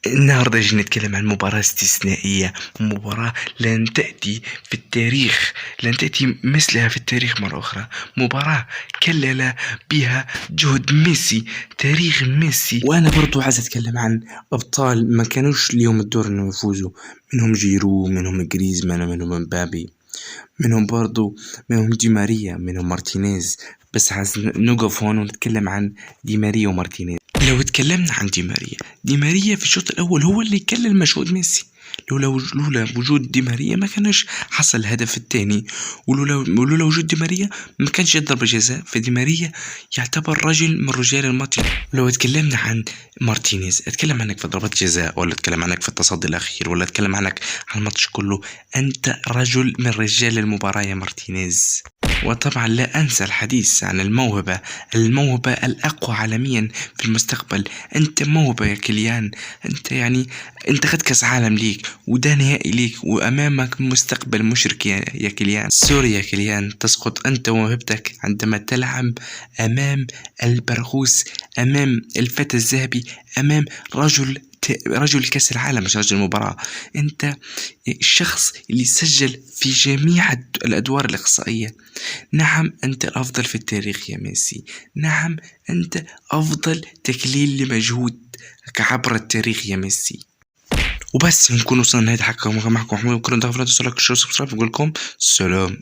النهاردة جينا نتكلم عن مباراة استثنائية، مباراة لن تأتي في التاريخ، لن تأتي مثلها في التاريخ مرة أخرى. مباراة كلل بها جهد ميسي، تاريخ ميسي. وأنا برضو عايز أتكلم عن أبطال ما كانوش اليوم الدور إنه يفوزوا، منهم جيرو، منهم جريزمان، منهم مبابي، منهم برضو منهم دي ماريا، منهم مارتينيز. بس عايز نقف هون ونتكلم عن دي ماريا ومارتينيز. لو اتكلمنا عن دي ماريا في الشوط الاول هو اللي كلل مجهود ميسي. لولا وجود دي ماريا ما كانش حصل الهدف الثاني، ولولا وجود دي ماريا ما كانش ضربة جزاء. فدي ماريا يعتبر رجل من رجال الماتش. لو اتكلمنا عن مارتينيز، اتكلم عنك في ضربات جزاء، ولا اتكلم عنك في التصدي الاخير، ولا اتكلم عنك عن الماتش كله؟ انت رجل من رجال المباراة يا مارتينيز. وطبعا لا أنسى الحديث عن الموهبة الأقوى عالميا في المستقبل. أنت موهبة يا كيليان، أنت يعني أنت خد كأس عالم ليك، وده نهائي ليك، وأمامك مستقبل مشرق يا كيليان. سوري يا كيليان، تسقط أنت وموهبتك عندما تلعب أمام البرغوث، أمام الفتى الذهبي، أمام رجل كأس العالم، مش رجل المباراة. أنت الشخص اللي سجل في جميع الأدوار الإقصائية. نعم أنت الأفضل في التاريخ يا ميسي، نعم أنت أفضل تكليل لمجهود عبر التاريخ يا ميسي. وبس نكون وصلنا لنهاية حلقة معكم محمود، كنا نتغفل لا تنسوا لايك وشير وسبسكرايب، نقول لكم سلام.